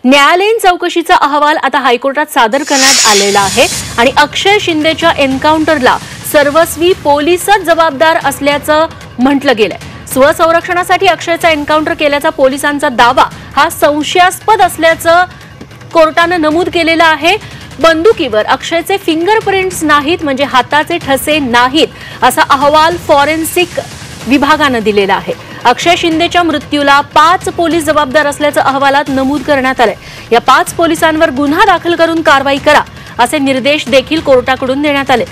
न्यायालयीन चौकशीचा अहवाल आता हायकोर्टात सादर करण्यात आलेला आहे आणि अक्षय शिंदेच्या एन्काउंटरला सर्वस्वी पोलीसच जबाबदार असल्याचं म्हटलं गेलंय। स्वसंरक्षणासाठी अक्षयचा एन्काउंटर केल्याचा पोलिसांचा दावा हा संशयास्पद असल्याचं कोर्टाने नमूद केलेलं आहे। बंदुकीवर अक्षयचे फिंगरप्रिंट्स नाहीत म्हणजे हाताचे ठसे नाहीत असा अहवाल फॉरेन्सिक विभागाने दिलेला आहे। अक्षय शिंदेच्या मृत्यूला 5 पोलीस जबाबदार असल्याचं अहवालात नमूद करण्यात आलंय। या 5 पोलिसांवर गुन्हा दाखल करून कारवाई करा असे निर्देश देखील कोर्टाकडून देण्यात आले।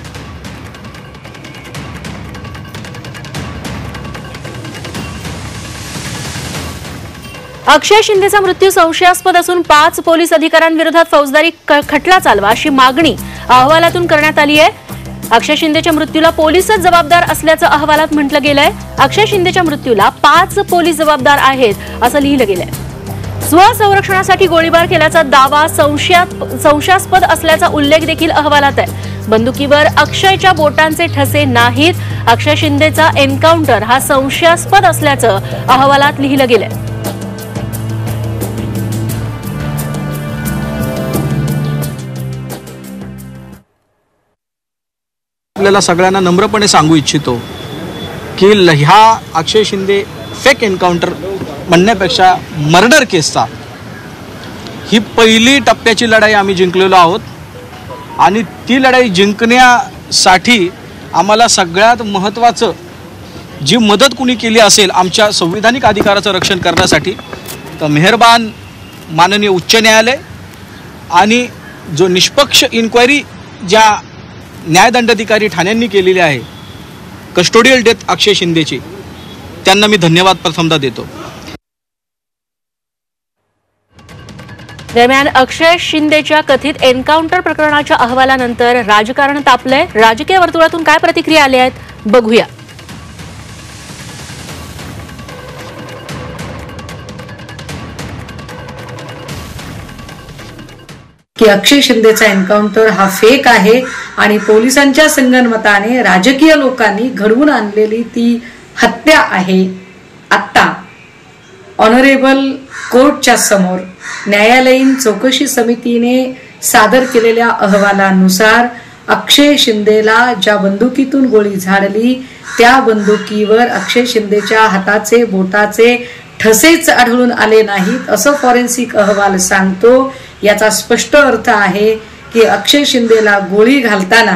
अक्षय शिंदेचा मृत्यू संशयास्पद असून 5 पोलीस अधिकाऱ्यांविरोधात फौजदारी खटला चालवा अशी मागणी अहवालातून करण्यात आली आहे। अक्षय शिंदेच्या मृत्यूला पोलीसच जबाबदार असल्याचं अहवालात म्हटलं गेलंय। अक्षय शिंदेच्या मृत्यूला 5 पोलीस जबाबदार आहेत असं लिहिलं गेलंय। स्वसंरक्षणासाठी गोळीबार केल्याचा दावा संशयास्पद असल्याचा उल्लेख देखील अहवालात आहे। बंदुकीवर अक्षयच्या बोटांचे ठसे नाहीत। अक्षय शिंदेचा एन्काउंटर हा संशयास्पद असल्याचं अहवालात लिहिलं गेलंय। आपल्याला सगळ्यांना नम्रपणे सांगू इच्छितो की ह्या अक्षय शिंदे फेक एन्काउंटर म्हणण्यापेक्षा मर्डर केसचा ही पहिली टप्प्याची लढाई आम्ही जिंकलेलो आहोत आणि ती लढाई जिंकण्यासाठी आम्हाला सगळ्यात महत्त्वाचं जी मदत कुणी केली असेल आमच्या संविधानिक अधिकाराचं रक्षण करण्यासाठी तर मेहरबान माननीय उच्च न्यायालय आणि जो निष्पक्ष इन्क्वायरी ज्या न्यायदंडाधिकारी ठाण्यांनी केलेली आहे कस्टोडियल डेथ अक्षय शिंदेची त्यांना मी धन्यवाद प्रथमतः देतो। दरम्यान अक्षय शिंदेच्या कथित एन्काउंटर प्रकरणाच्या अहवालानंतर राजकारण तापलंय। राजकीय वर्तुळातून काय प्रतिक्रिया आल्या आहेत बघूया। की अक्षय शिंदेचा एन्काउंटर हा फेक आहे आणि पोलिसांच्या संगनमताने राजकीय लोकांनी घडवून आणलेली ती हत्या आहे। आता ऑनरेबल कोर्टच्या समोर न्यायालयीन चौकशी समितीने सादर केलेल्या अहवालानुसार अक्षय शिंदेला ज्या बंदुकीतून गोळी झाडली त्या बंदुकीवर अक्षय शिंदेच्या हाताचे बोटाचे ठसेच आढळून आले नाहीत असं फॉरेन्सिक अहवाल सांगतो। याचा स्पष्ट अर्थ आहे की अक्षय शिंदेला गोळी घालताना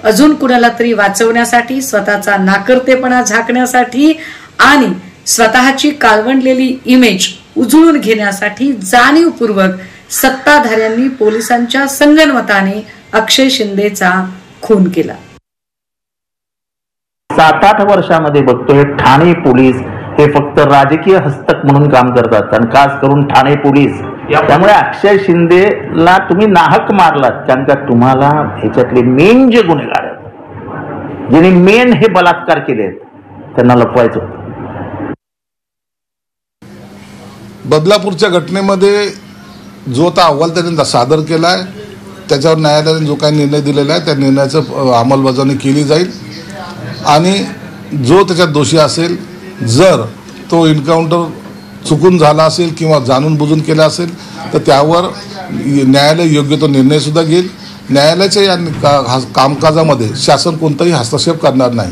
अजून कुणाला तरी वाचवण्यासाठी स्वतःचा नाकर्तेपणा झाकण्यासाठी आणि स्वतःची काळवंडलेली इमेज उजळून घेण्यासाठी जाणीवपूर्वक सत्ताधाऱ्यांनी पोलिसांच्या संगनमताने अक्षय शिंदेचा खून केला। 7-8 वर्षामध्ये बघतोय ठाणे पोलीस हे फक्त राजकीय हस्तक म्हणून काम करतात आणि खास करून ठाणे पोलीस त्यामुळे अक्षय शिंदेला तुम्ही नाहक मारलात कारण का तुम्हाला ह्याच्यातले मेन जे गुन्हेगार आहेत ज्यांनी मेन हे बलात्कार केले त्यांना लपवायचं होतं। बदलापूरच्या घटनेमध्ये जो आता अहवाल त्यांनी सादर केलाय त्याच्यावर न्यायालयाने जो काही निर्णय दिलेला आहे त्या निर्णयाचं अंमलबजावणी केली जाईल आणि जो त्याच्यात दोषी असेल जर तो एन्काउंटर चुकून झाला असेल किंवा जाणून बुजून केला असेल तर त्यावर न्यायालय योग्य तो निर्णय सुद्धा घेईल। न्यायालयाच्या या कामकाजामध्ये शासन कोणताही हस्तक्षेप करणार नाही।